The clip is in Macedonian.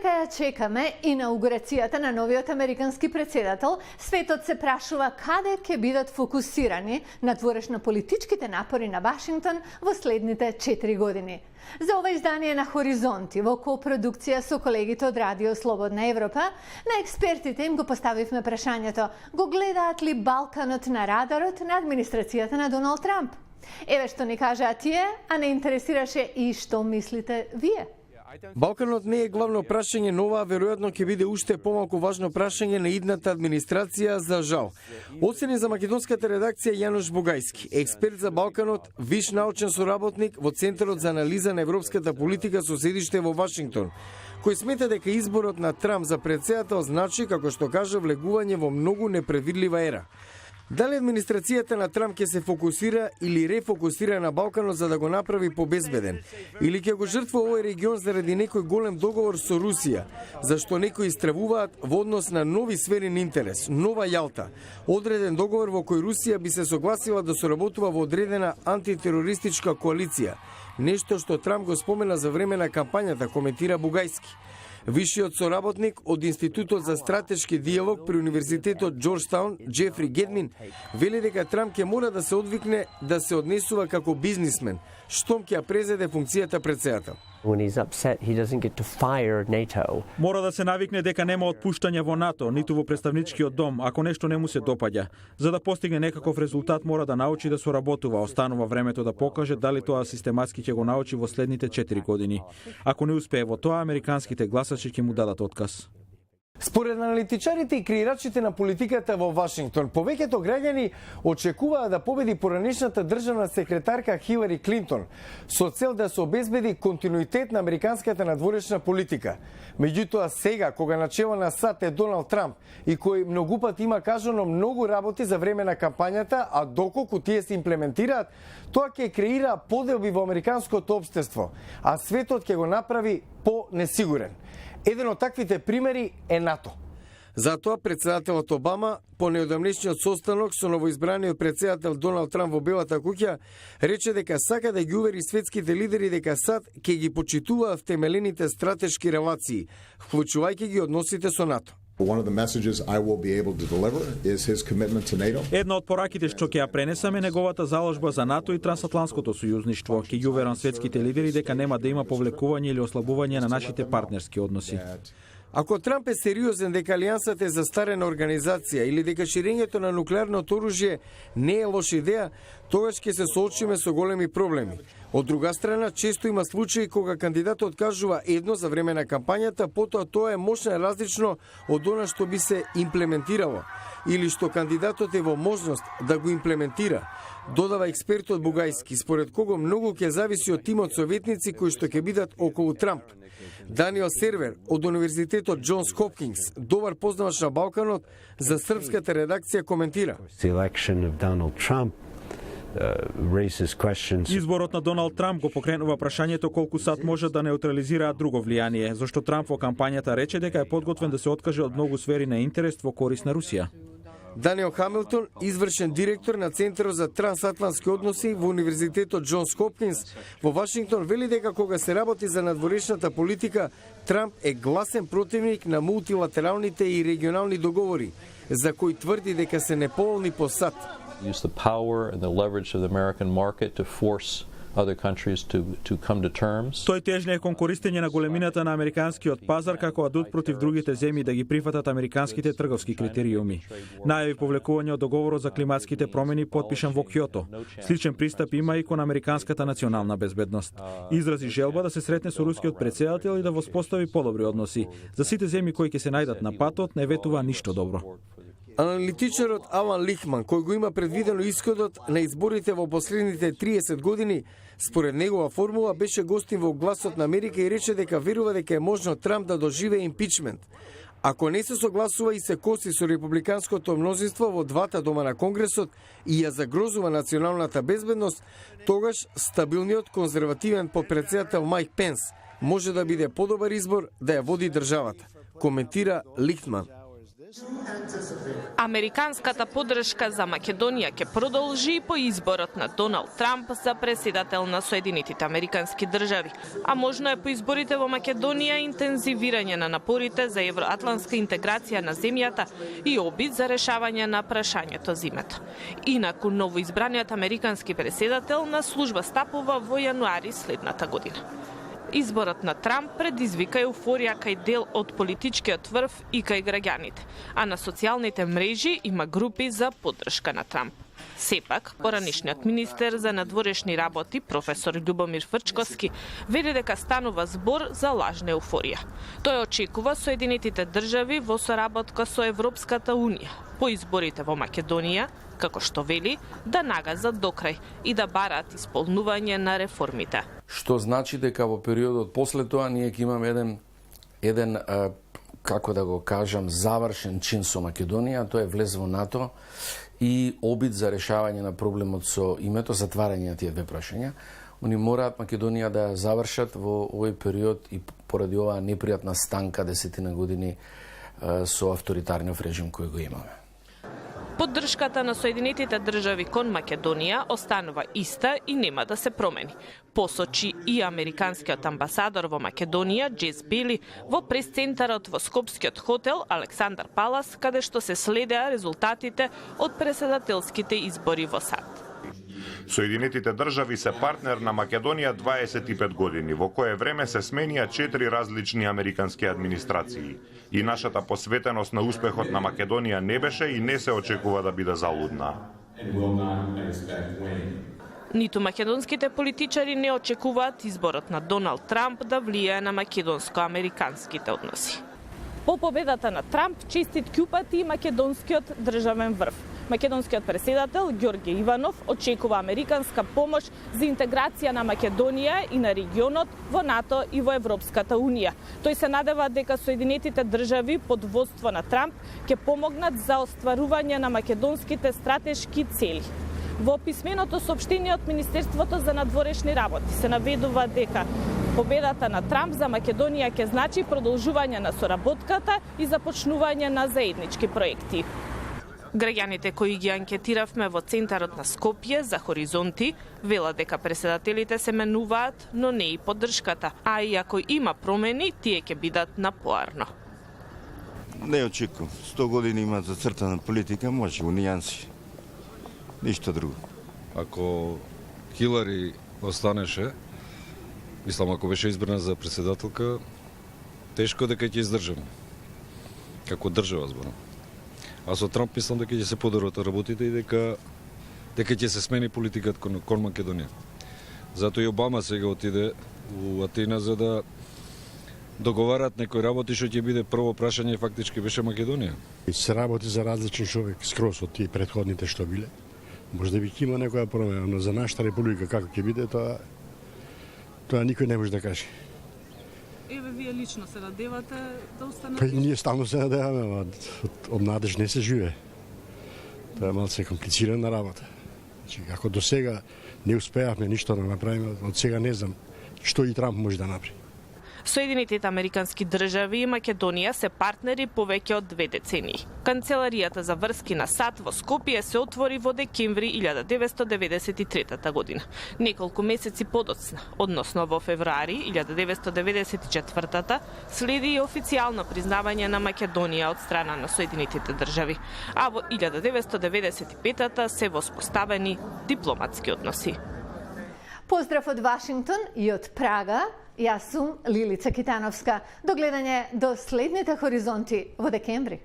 Додека ја чекаме инаугурацијата на новиот американски претседател, светот се прашува каде ќе бидат фокусирани надворешно-политичките напори на Вашингтон во следните 4 години. За ова издание на Хоризонти во копродукција со колегите од Радио Слободна Европа, на експертите им го поставивме прашањето: го гледаат ли Балканот на радарот на администрацијата на Доналд Трамп? Еве што ни кажаа тие, а не интересираше и што мислите вие. Балканот не е главно прашање, но ова веројатно ќе биде уште помалку важно прашање на идната администрација, за жал. Оцени за македонската редакција Јанош Бугајски, експерт за Балканот, виш научен соработник во Центарот за анализа на европската политика со седиште во Вашингтон, кој смета дека изборот на Трамп за претседател значи, како што кажа, влегување во многу непредвидлива ера. Дали администрацијата на Трамп ќе се фокусира или рефокусира на Балканот за да го направи побезбеден? Или ќе го жртва овој регион заради некој голем договор со Русија, зашто некои истравуваат во однос на нови сфери на интерес, нова Јалта, одреден договор во кој Русија би се согласила да соработува во одредена антитерористичка коалиција, нешто што Трамп го спомена за време на кампањата, коментира Бугајски. Вишиот соработник од Институтот за стратешки диалог при Универзитетот Джорджтаун, Джефри Гедмин, вели дека Трамп ќе мора да се одвикне да се однесува како бизнисмен, штом ќе ја презеде функцијата претседател. Мора да се навикне дека нема отпуштање во НАТО, ниту во представничкиот дом, ако нешто не му се допаѓа. За да постигне некаков резултат, мора да научи да соработува, останува времето да покаже дали тоа систематски ќе го научи во следните 4 години. Ако не успее во тоа, американските гласачи ќе му дадат отказ. Според аналитичарите и креирачите на политиката во Вашингтон, повеќето граѓани очекуваат да победи поранешната државна секретарка Хилари Клинтон со цел да се обезбеди континуитет на американската надворешна политика. Меѓутоа сега, кога начело на САД е Доналд Трамп и кој многу пати има кажано многу работи за време на кампањата, а доколку тие се имплементираат, тоа ќе креира поделби во американското општество, а светот ќе го направи по-несигурен. Еден од таквите примери е НАТО. Затоа председателот Обама, по неодамнешниот состанок со новоизбраниот председател Доналд Трамп во Белата куќа, рече дека сака да ги увери светските лидери дека САД ќе ги почитуваат втемелените стратешки релации, вклучувајќи ги односите со НАТО. Една од пораките што ќе ја пренесам е неговата заложба за НАТО и трансатлантското сојузништво. Ќе ги уверам светските лидери дека нема да има повлекување или ослабување на нашите партнерски односи. Ако Трамп е сериозен дека алијансата е застарена организација или дека ширењето на нуклеарното оружје не е лоша идеја, тогаш ќе се соочиме со големи проблеми. Од друга страна, често има случаи кога кандидатот кажува едно за време на кампањата, потоа тоа е мощно различно од она што би се имплементирало, или што кандидатот е во можност да го имплементира, додава експертот Бугајски, според кого многу ќе зависи од тимот советници кои што ќе бидат околу Трамп. Даниел Сервер од Универзитетот Џонс Хопкинс, добар познавач на Балканот, за српската редакција коментира. Изборот на Доналд Трамп го покренува прашањето колку САД може да неутрализираат друго влијание, зашто Трамп во кампањата рече дека е подготвен да се откаже од многу сфери на интерес во корист на Русија. Даниел Хамилтон, извршен директор на Центарот за трансатлантски односи во Универзитетот Џонс Хопкинс во Вашингтон, вели дека кога се работи за надворешната политика, Трамп е гласен противник на мултилатералните и регионални договори, за кои тврди дека се неповолни по САД. Use the power and the leverage of the American market to force other countries to come to terms. Тој тежне кон користење на големината на американскиот пазар како адут против другите земји да ги прифатат американските трговски критериуми. Најави повлекување од договорот за климатските промени подпишан во Кјото. Сличен пристап има и кон американската национална безбедност. Изрази желба да се сретне со рускиот претседател и да воспостави подобри односи. За сите земји кои ќе се најдат на патот, не ветува ништо добро. Аналитичарот Алан Лихман, кој го има предвидено исходот на изборите во последните 30 години, според негова формула беше гостин во Гласот на Америка и рече дека верува дека е можно Трамп да доживее импичмент. Ако не се согласува и се коси со републиканското мнозинство во двата дома на Конгресот и ја загрозува националната безбедност, тогаш стабилниот конзервативен подпредседател Мајк Пенс може да биде подобар избор да ја води државата, коментира Лихман. Американската поддршка за Македонија ќе продолжи по изборот на Доналд Трамп за председател на Соединетите Американски држави, а можно е по изборите во Македонија интензивирање на напорите за евроатлантска интеграција на земјата и обид за решавање на прашањето за името. Инаку новоизбраниот американски председател на служба стапува во јануари следната година. Изборот на Трамп предизвика еуфорија кај дел од политичкиот врв и кај граѓаните, а на социјалните мрежи има групи за поддршка на Трамп. Сепак, поранишниот министер за надворешни работи, професор Љубомир Фрчковски, вели дека станува збор за лажна еуфорија. Тој очекува Соединетите држави во соработка со Европската унија по изборите во Македонија, како што вели, да нагазат до крај и да бараат исполнување на реформите. Што значи дека во периодот после тоа ние ќе имаме еден како да го кажам, завршен чин со Македонија, тоа е влез во НАТО и обид за решавање на проблемот со името, затварање на тие две прашања. Они мораат Македонија да завршат во овој период и поради оваа непријатна станка 10 години со авторитарниот режим кој го имаме. Поддршката на Соединетите држави кон Македонија останува иста и нема да се промени, посочи и американскиот амбасадор во Македонија Джес Бели во пресцентарот во Скопскиот хотел Александар Палас, каде што се следеа резултатите од председателските избори во САД. Соединетите држави се партнер на Македонија 25 години, во кое време се сменија 4 различни американски администрации. И нашата посветеност на успехот на Македонија не беше и не се очекува да биде залудна. Ниту македонските политичари не очекуваат изборот на Доналд Трамп да влијае на македонско-американските односи. По победата на Трамп честит кјупати и македонскиот државен врв. Македонскиот председател Ѓорѓе Иванов очекува американска помош за интеграција на Македонија и на регионот во НАТО и во Европската унија. Тој се надева дека Соединетите држави под водство на Трамп ќе помогнат за остварување на македонските стратешки цели. Во писменото соопштение од Министерството за надворешни работи се наведува дека победата на Трамп за Македонија ќе значи продолжување на соработката и започнување на заеднички проекти. Граѓаните кои ги анкетиравме во центарот на Скопје за Хоризонти велат дека председателите се менуваат, но не и поддршката, а и ако има промени, тие ќе бидат на поарно. Не очекувам. 100 години има зацртана политика, може у нијанси. Ништо друго. Ако Хилари останеше, мислам, ако беше избрана за председателка, тешко дека ќе издржаме. Како држава, зборам. А со Трамп мислам дека ќе се подобрат работите и дека ќе се смени политиката кон Македонија. Затоа и Обама сега отиде у Атина за да договарат некои работи што ќе биде прво прашање фактички беше Македонија. Се работи за различен човек скроз од тие претходните што биле. Може да би има некоја промена, но за нашата република како ќе биде тоа никој не може да каже. Еве вие лично се надевате да останете? Па ние стално се надеваме, ама од надеж не се живее. Тоа е малце комплицирана работа. Значи, ако до сега не успеавме ништо да направиме, од сега не знам што и Трамп може да направи. Соединетите Американски држави и Македонија се партнери повеќе од 2 децении. Канцеларијата за врски на САД во Скопје се отвори во декември 1993 година. Неколку месеци подоцна, односно во февруари 1994 следи и официјално признавање на Македонија од страна на Соединетите држави, а во 1995 се воспоставени дипломатски односи. Поздрав од Вашингтон и од Прага. Јас сум Лилица Китановска. До гледање до следните Хоризонти во декември.